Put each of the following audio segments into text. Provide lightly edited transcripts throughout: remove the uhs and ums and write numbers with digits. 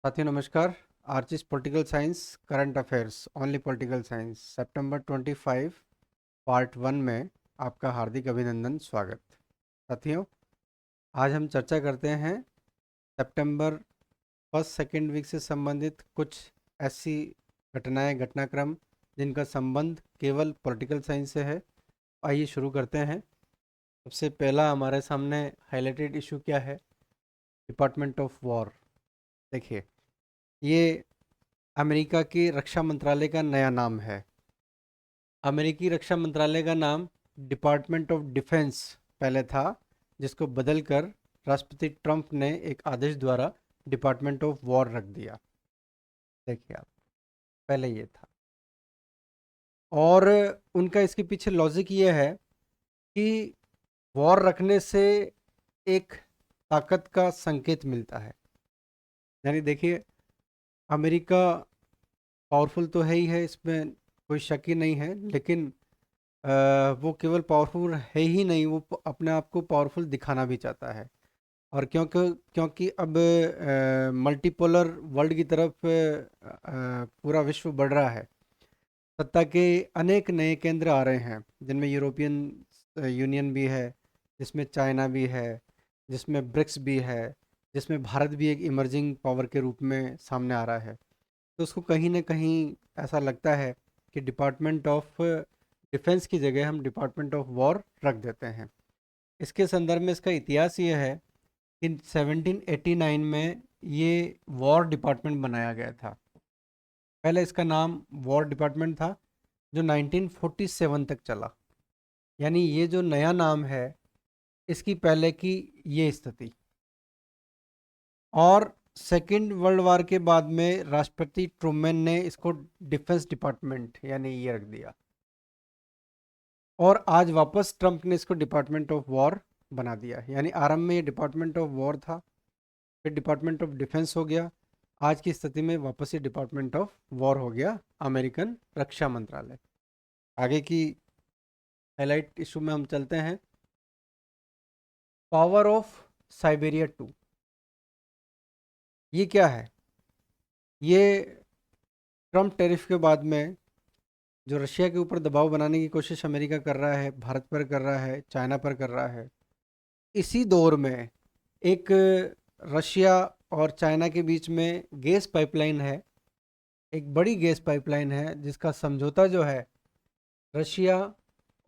साथियों नमस्कार। Archis political science current affairs only political science सितंबर 25 पार्ट 1 में आपका हार्दिक अभिनंदन स्वागत। साथियों, आज हम चर्चा करते हैं सितंबर फर्स्ट सेकेंड वीक से संबंधित कुछ ऐसी घटनाक्रम जिनका संबंध केवल पॉलिटिकल साइंस से है। आइए शुरू करते हैं। सबसे पहला हमारे सामने हाईलाइटेड इशू क्या है? Department of war. देखिए, ये अमेरिका की रक्षा मंत्रालय का नया नाम है। अमेरिकी रक्षा मंत्रालय का नाम डिपार्टमेंट ऑफ डिफेंस पहले था, जिसको बदलकर राष्ट्रपति ट्रंप ने एक आदेश द्वारा डिपार्टमेंट ऑफ वॉर रख दिया। देखिए आप, पहले ये था। और उनका इसके पीछे लॉजिक ये है कि वॉर रखने से एक ताकत का संकेत मिलता है। यानी देखिए, अमेरिका पावरफुल तो है ही है, इसमें कोई शक ही नहीं है, लेकिन वो केवल पावरफुल है ही नहीं, वो अपने आप को पावरफुल दिखाना भी चाहता है। और क्योंकि क्योंकि अब मल्टीपोलर वर्ल्ड की तरफ पूरा विश्व बढ़ रहा है। सत्ता के अनेक नए केंद्र आ रहे हैं, जिनमें यूरोपियन यूनियन भी है, जिसमें चाइना भी है, जिसमें ब्रिक्स भी है, जिसमें भारत भी एक इमर्जिंग पावर के रूप में सामने आ रहा है। तो उसको कहीं ना कहीं ऐसा लगता है कि डिपार्टमेंट ऑफ डिफेंस की जगह हम डिपार्टमेंट ऑफ वॉर रख देते हैं। इसके संदर्भ में इसका इतिहास ये है कि 1789 में ये वॉर डिपार्टमेंट बनाया गया था। पहले इसका नाम वॉर डिपार्टमेंट था, जो 1947 तक चला। यानी ये जो नया नाम है, इसकी पहले की ये स्थिति। और सेकेंड वर्ल्ड वार के बाद में राष्ट्रपति ट्रूमैन ने इसको डिफेंस डिपार्टमेंट यानी ये रख दिया। और आज वापस ट्रंप ने इसको डिपार्टमेंट ऑफ वॉर बना दिया। यानी आरंभ में ये डिपार्टमेंट ऑफ वॉर था, फिर डिपार्टमेंट ऑफ डिफेंस हो गया, आज की स्थिति में वापस ये डिपार्टमेंट ऑफ वॉर हो गया, अमेरिकन रक्षा मंत्रालय। आगे की हाईलाइट इशू में हम चलते हैं। Power of Siberia 2। ये क्या है? ये ट्रंप टैरिफ के बाद में जो रशिया के ऊपर दबाव बनाने की कोशिश अमेरिका कर रहा है, भारत पर कर रहा है, चाइना पर कर रहा है, इसी दौर में एक रशिया और चाइना के बीच में गैस पाइपलाइन है, एक बड़ी गैस पाइपलाइन है, जिसका समझौता जो है रशिया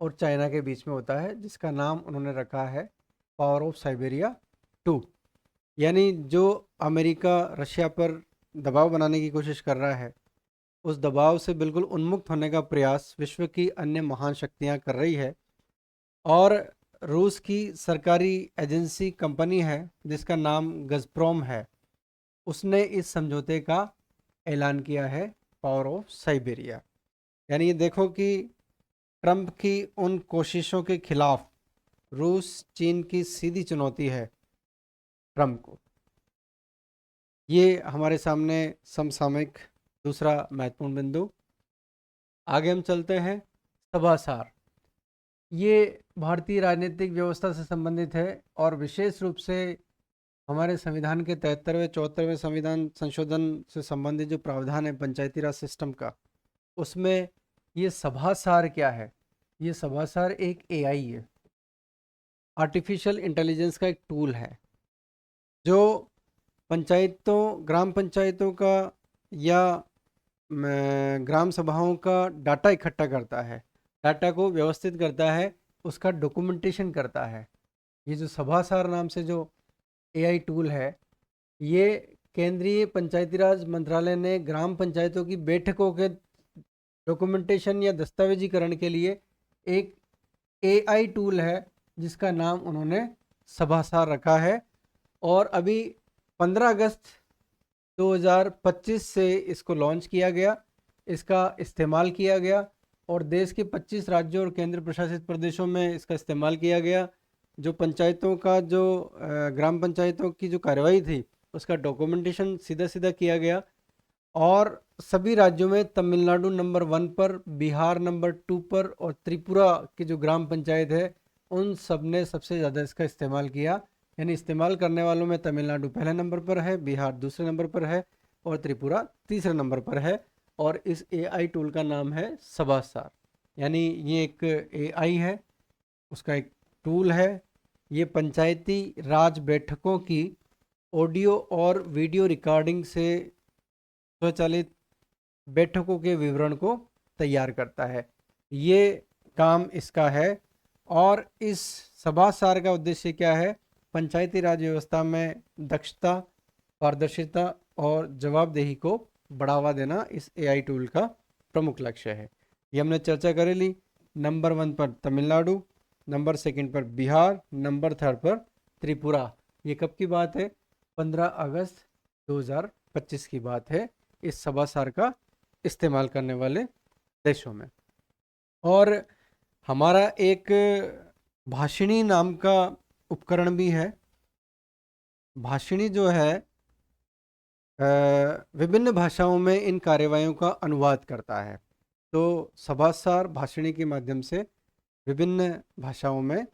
और चाइना के बीच में होता है, जिसका नाम उन्होंने रखा है पावर ऑफ साइबेरिया 2। यानी जो अमेरिका रशिया पर दबाव बनाने की कोशिश कर रहा है, उस दबाव से बिल्कुल उन्मुक्त होने का प्रयास विश्व की अन्य महान शक्तियां कर रही है। और रूस की सरकारी एजेंसी कंपनी है, जिसका नाम गज़प्रोम है, उसने इस समझौते का ऐलान किया है, पावर ऑफ साइबेरिया। यानी ये देखो कि ट्रंप की उन कोशिशों के खिलाफ रूस चीन की सीधी चुनौती है ट्रंप को। ये हमारे सामने समसामयिक दूसरा महत्वपूर्ण बिंदु। आगे हम चलते हैं। सभासार। ये भारतीय राजनीतिक व्यवस्था से संबंधित है, और विशेष रूप से हमारे संविधान के 73वें 74वें संविधान संशोधन से संबंधित जो प्रावधान है पंचायती राज सिस्टम का, उसमें ये सभासार क्या है? ये सभासार एक एआई है, आर्टिफिशियल इंटेलिजेंस का एक टूल है, जो ग्राम पंचायतों का या ग्राम सभाओं का डाटा इकट्ठा करता है, डाटा को व्यवस्थित करता है, उसका डॉक्यूमेंटेशन करता है। ये जो सभासार नाम से जो एआई टूल है, ये केंद्रीय पंचायती राज मंत्रालय ने ग्राम पंचायतों की बैठकों के डॉक्यूमेंटेशन या दस्तावेजीकरण के लिए एक एआई टूल है, जिसका नाम उन्होंने सभासार रखा है। और अभी 15 अगस्त 2025 से इसको लॉन्च किया गया, इसका इस्तेमाल किया गया, और देश के 25 राज्यों और केंद्र प्रशासित प्रदेशों में इसका इस्तेमाल किया गया। जो पंचायतों का जो ग्राम पंचायतों की जो कार्रवाई थी, उसका डॉक्यूमेंटेशन सीधा सीधा किया गया। और सभी राज्यों में तमिलनाडु नंबर 1 पर, बिहार नंबर 2 पर, और त्रिपुरा की जो ग्राम पंचायत है, उन सब ने सबसे ज़्यादा इसका इस्तेमाल किया। यानी इस्तेमाल करने वालों में तमिलनाडु पहले नंबर पर है, बिहार दूसरे नंबर पर है, और त्रिपुरा तीसरे नंबर पर है। और इस एआई टूल का नाम है सभासार। यानी ये एक एआई है, उसका एक टूल है। ये पंचायती राज बैठकों की ऑडियो और वीडियो रिकॉर्डिंग से स्वचालित बैठकों के विवरण को तैयार करता है। ये काम इसका है। और इस सभासार का उद्देश्य क्या है? पंचायती राज व्यवस्था में दक्षता, पारदर्शिता और जवाबदेही को बढ़ावा देना इस एआई टूल का प्रमुख लक्ष्य है। ये हमने चर्चा कर ली। नंबर 1 पर तमिलनाडु, नंबर 2 पर बिहार, नंबर 3 पर त्रिपुरा। ये कब की बात है? 15 अगस्त 2025 की बात है, इस सभासार का इस्तेमाल करने वाले देशों में। और हमारा एक भाषिणी नाम का उपकरण भी है। भाषिणी जो है विभिन्न भाषाओं में इन कार्यवाहियों का अनुवाद करता है। तो सभासार भाषिणी के माध्यम से विभिन्न भाषाओं में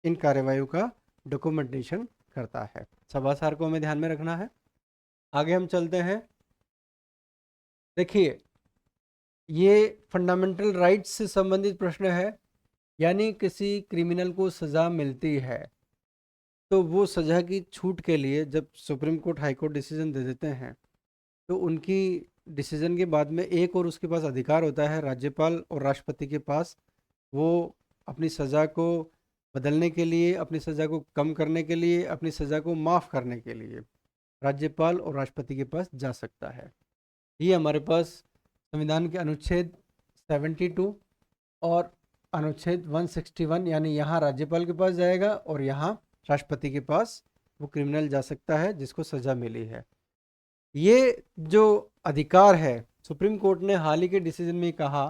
इन कार्यवाहियों का डॉक्यूमेंटेशन करता है। सभासार को हमें ध्यान में रखना है। आगे हम चलते हैं। देखिए, ये फंडामेंटल राइट्स से संबंधित प्रश्न है। यानी किसी क्रिमिनल को सज़ा मिलती है तो वो सज़ा की छूट के लिए जब supreme court high court decision दे देते हैं तो उनकी डिसीजन के बाद में एक और उसके पास अधिकार होता है, राज्यपाल और राष्ट्रपति के पास। वो अपनी सज़ा को बदलने के लिए, अपनी सज़ा को कम करने के लिए, अपनी सज़ा को माफ़ करने के लिए राज्यपाल और राष्ट्रपति के पास जा सकता है। ये हमारे पास संविधान के अनुच्छेद 72 और अनुच्छेद 161, यानी यहाँ राज्यपाल के पास जाएगा और यहाँ राष्ट्रपति के पास वो क्रिमिनल जा सकता है जिसको सज़ा मिली है। ये जो अधिकार है, सुप्रीम कोर्ट ने हाल ही के डिसीजन में कहा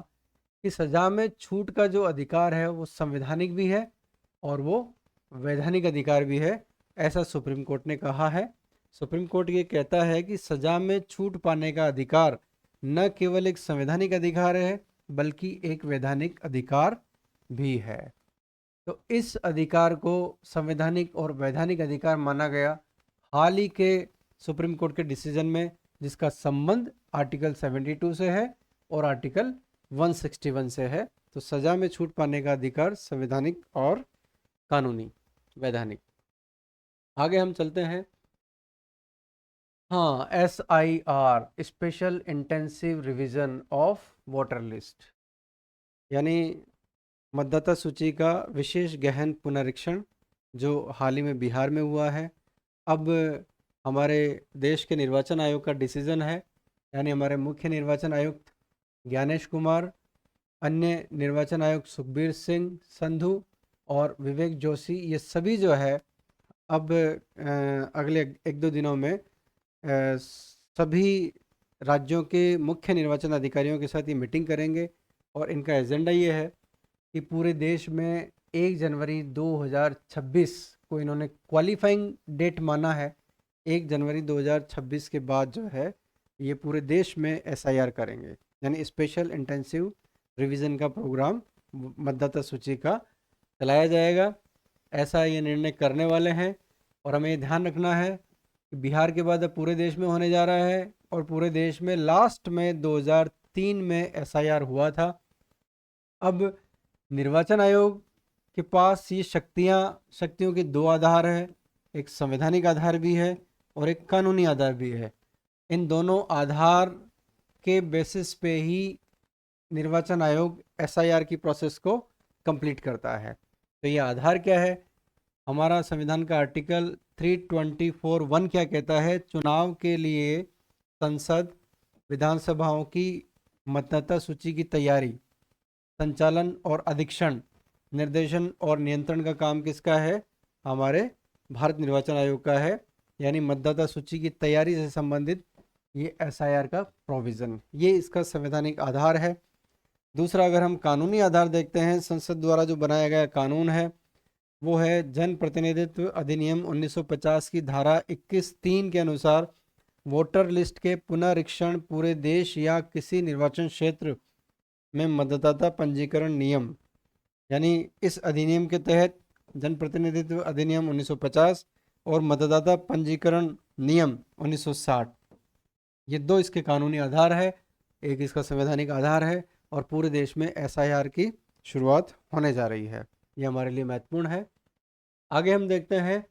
कि सज़ा में छूट का जो अधिकार है वो संवैधानिक भी है और वो वैधानिक अधिकार भी है, ऐसा सुप्रीम कोर्ट ने कहा है। सुप्रीम कोर्ट ये कहता है कि सज़ा में छूट पाने का अधिकार न केवल एक संवैधानिक अधिकार है बल्कि एक वैधानिक अधिकार भी है। तो इस अधिकार को संवैधानिक और वैधानिक अधिकार माना गया हाल ही के सुप्रीम कोर्ट के डिसीजन में, जिसका संबंध आर्टिकल 72 से है और आर्टिकल 161 से है। तो सजा में छूट पाने का अधिकार संवैधानिक और कानूनी, वैधानिक। आगे हम चलते हैं। हाँ, SIR, special intensive revision of voter list, यानी मतदाता सूची का विशेष गहन पुनरीक्षण जो हाल ही में बिहार में हुआ है। अब हमारे देश के निर्वाचन आयोग का डिसीजन है, यानी हमारे मुख्य निर्वाचन आयुक्त ज्ञानेश कुमार, अन्य निर्वाचन आयुक्त सुखबीर सिंह संधू और विवेक जोशी, ये सभी जो है अब अगले 1-2 दिनों में सभी राज्यों के मुख्य निर्वाचन अधिकारियों के साथ ये मीटिंग करेंगे। और इनका एजेंडा ये है कि पूरे देश में 1 जनवरी 2026 को इन्होंने क्वालिफाइंग डेट माना है। 1 जनवरी 2026 के बाद जो है ये पूरे देश में SIR करेंगे, यानी स्पेशल इंटेंसिव रिवीजन का प्रोग्राम मतदाता सूची का चलाया जाएगा, ऐसा ये निर्णय करने वाले हैं। और हमें ध्यान रखना है कि बिहार के बाद अब पूरे देश में होने जा रहा है और पूरे देश में लास्ट में 2003 में SIR हुआ था। अब निर्वाचन आयोग के पास ये शक्तियों के 2 आधार है, एक संवैधानिक आधार भी है और एक कानूनी आधार भी है। इन दोनों आधार के बेसिस पे ही निर्वाचन आयोग SIR की प्रोसेस को कंप्लीट करता है। तो ये आधार क्या है? हमारा संविधान का आर्टिकल 324(1) क्या कहता है? चुनाव के लिए संसद, विधानसभाओं की मतदाता सूची की तैयारी, संचालन और अधीक्षण, निर्देशन और नियंत्रण का काम किसका है? हमारे भारत निर्वाचन आयोग का है। यानी मतदाता सूची की तैयारी से संबंधित ये SIR का प्रोविज़न, ये इसका संवैधानिक आधार है। दूसरा, अगर हम कानूनी आधार देखते हैं, संसद द्वारा जो बनाया गया कानून है वो है जन प्रतिनिधित्व अधिनियम 1950 की धारा 21(3) के अनुसार वोटर लिस्ट के पुनरीक्षण पूरे देश या किसी निर्वाचन क्षेत्र में मतदाता पंजीकरण नियम, यानी इस अधिनियम के तहत जन प्रतिनिधित्व अधिनियम 1950 और मतदाता पंजीकरण नियम 1960, ये दो इसके कानूनी आधार है, एक इसका संवैधानिक आधार है, और पूरे देश में एसआईआर की शुरुआत होने जा रही है। ये हमारे लिए महत्वपूर्ण है। आगे हम देखते हैं,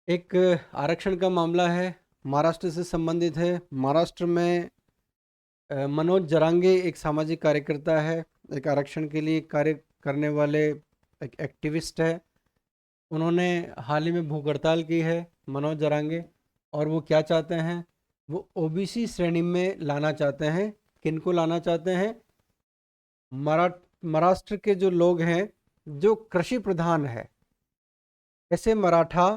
एक आरक्षण का मामला है, महाराष्ट्र से संबंधित है। महाराष्ट्र में मनोज जरांगे एक सामाजिक कार्यकर्ता है, एक आरक्षण के लिए कार्य करने वाले एक एक्टिविस्ट है। उन्होंने हाल ही में भूख हड़ताल की है, मनोज जरांगे, और वो क्या चाहते हैं, वो ओबीसी श्रेणी में लाना चाहते हैं। किनको लाना चाहते हैं? महाराष्ट्र के जो लोग हैं जो कृषि प्रधान है, ऐसे मराठा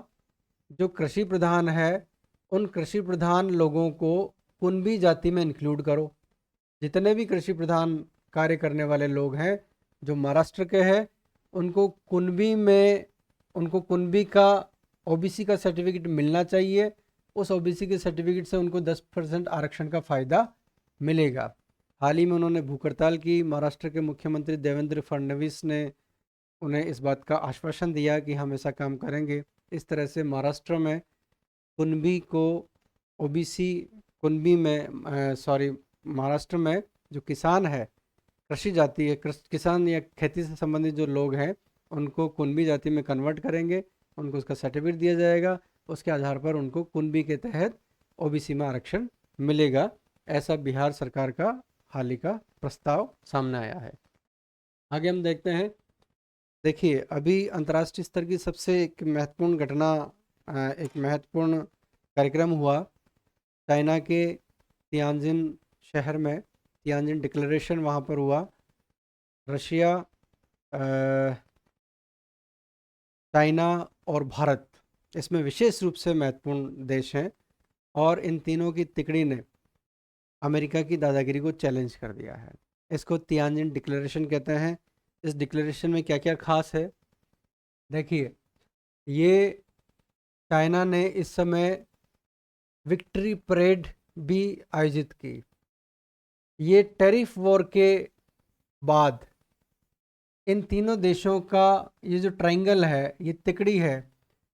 जो कृषि प्रधान है, उन कृषि प्रधान लोगों को कुणबी जाति में इंक्लूड करो। जितने भी कृषि प्रधान कार्य करने वाले लोग हैं जो महाराष्ट्र के हैं, उनको कुणबी का ओबीसी का सर्टिफिकेट मिलना चाहिए। उस ओबीसी के सर्टिफिकेट से उनको 10% आरक्षण का फ़ायदा मिलेगा। हाल ही में उन्होंने भूख हड़ताल की। महाराष्ट्र के मुख्यमंत्री देवेंद्र फडणवीस ने उन्हें इस बात का आश्वासन दिया कि हम ऐसा काम करेंगे। इस तरह से महाराष्ट्र में कुणबी को ओबीसी कुणबी में महाराष्ट्र में जो किसान है, कृषि जाति है, किसान या खेती से संबंधित जो लोग हैं, उनको कुणबी जाति में कन्वर्ट करेंगे, उनको उसका सर्टिफिकेट दिया जाएगा। उसके आधार पर उनको कुणबी के तहत ओबीसी में आरक्षण मिलेगा। ऐसा बिहार सरकार का हाल ही का प्रस्ताव सामने आया है। आगे हम देखते हैं, देखिए अभी अंतर्राष्ट्रीय स्तर की सबसे एक महत्वपूर्ण घटना, एक महत्वपूर्ण कार्यक्रम हुआ चाइना के तियानजिन शहर में। तियानजिन डिक्लेरेशन वहाँ पर हुआ। रशिया, चाइना और भारत इसमें विशेष रूप से महत्वपूर्ण देश हैं, और इन तीनों की तिकड़ी ने अमेरिका की दादागिरी को चैलेंज कर दिया है। इसको तियानजिन डिक्लेरेशन कहते हैं। इस डिक्लेरेशन में क्या क्या खास है, देखिए, ये चाइना ने इस समय विक्ट्री परेड भी आयोजित की। ये टैरिफ वॉर के बाद इन तीनों देशों का ये जो ट्रायंगल है, ये तिकड़ी है,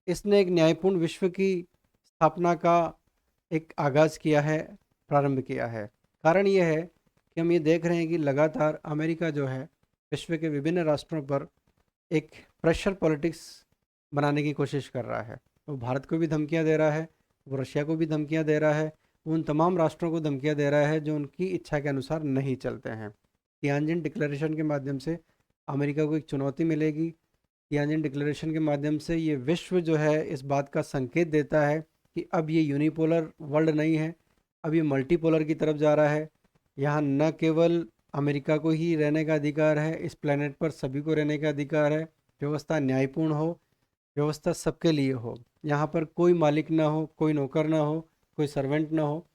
इसने एक न्यायपूर्ण विश्व की स्थापना का एक आगाज़ किया है, प्रारंभ किया है। कारण ये है कि हम ये देख रहे हैं कि लगातार अमेरिका जो है विश्व के विभिन्न राष्ट्रों पर एक प्रेशर पॉलिटिक्स बनाने की कोशिश कर रहा है। वो भारत को भी धमकियां दे रहा है, वो रशिया को भी धमकियां दे रहा है, वो उन तमाम राष्ट्रों को धमकियां दे रहा है जो उनकी इच्छा के अनुसार नहीं चलते हैं। तियानजिन डिक्लेरेशन के माध्यम से अमेरिका को एक चुनौती मिलेगी। तियानजिन डिक्लेरेशन के माध्यम से ये विश्व जो है इस बात का संकेत देता है कि अब ये यूनिपोलर वर्ल्ड नहीं है, अब ये मल्टीपोलर की तरफ जा रहा है। यहाँ न केवल अमेरिका को ही रहने का अधिकार है, इस प्लेनेट पर सभी को रहने का अधिकार है। व्यवस्था न्यायपूर्ण हो, व्यवस्था सबके लिए हो, यहाँ पर कोई मालिक ना हो, कोई नौकर ना हो, कोई सर्वेंट ना हो।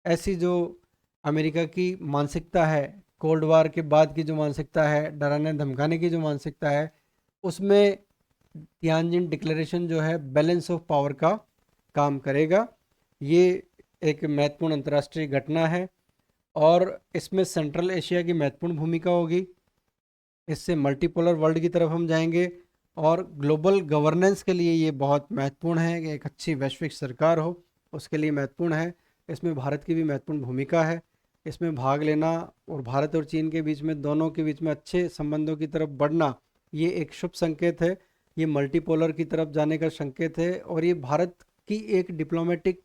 ऐसी जो अमेरिका की मानसिकता है, कोल्ड वार के बाद की जो मानसिकता है, डराने धमकाने की जो मानसिकता है, उसमें तियानजिन डिक्लेरेशन जो है बैलेंस ऑफ पावर का काम करेगा। ये एक महत्वपूर्ण अंतर्राष्ट्रीय घटना है, और इसमें सेंट्रल एशिया की महत्वपूर्ण भूमिका होगी। इससे मल्टीपोलर वर्ल्ड की तरफ हम जाएंगे, और ग्लोबल गवर्नेंस के लिए ये बहुत महत्वपूर्ण है कि एक अच्छी वैश्विक सरकार हो, उसके लिए महत्वपूर्ण है। इसमें भारत की भी महत्वपूर्ण भूमिका है। इसमें भाग लेना और भारत और चीन के बीच में, दोनों के बीच में अच्छे संबंधों की तरफ बढ़ना, ये एक शुभ संकेत है। ये मल्टीपोलर की तरफ जाने का संकेत है, और ये भारत की एक डिप्लोमेटिक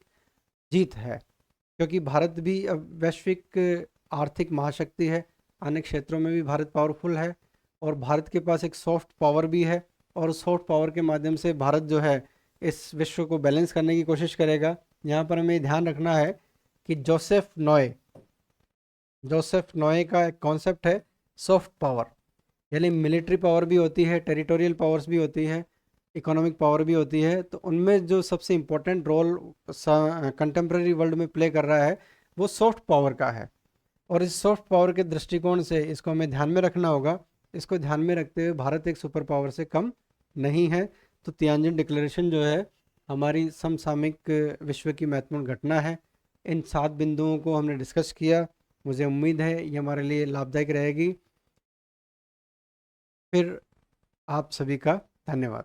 जीत है, क्योंकि भारत भी अब वैश्विक आर्थिक महाशक्ति है। अनेक क्षेत्रों में भी भारत पावरफुल है, और भारत के पास एक सॉफ्ट पावर भी है, और सॉफ्ट पावर के माध्यम से भारत जो है इस विश्व को बैलेंस करने की कोशिश करेगा। यहाँ पर हमें ध्यान रखना है कि जोसेफ नॉय का एक कॉन्सेप्ट है सॉफ्ट पावर, यानी मिलिट्री पावर भी होती है, टेरिटोरियल पावर्स भी होती है, इकोनॉमिक पावर भी होती है। तो उनमें जो सबसे इम्पोर्टेंट रोल कंटेम्प्रेरी वर्ल्ड में प्ले कर रहा है वो सॉफ्ट पावर का है, और इस सॉफ्ट पावर के दृष्टिकोण से इसको हमें ध्यान में रखना होगा। इसको ध्यान में रखते हुए भारत एक सुपर पावर से कम नहीं है। तो तियानजिन डिक्लेरेशन जो है हमारी समसामयिक विश्व की महत्वपूर्ण घटना है। इन 7 बिंदुओं को हमने डिस्कस किया। मुझे उम्मीद है ये हमारे लिए लाभदायक रहेगी। फिर आप सभी का धन्यवाद।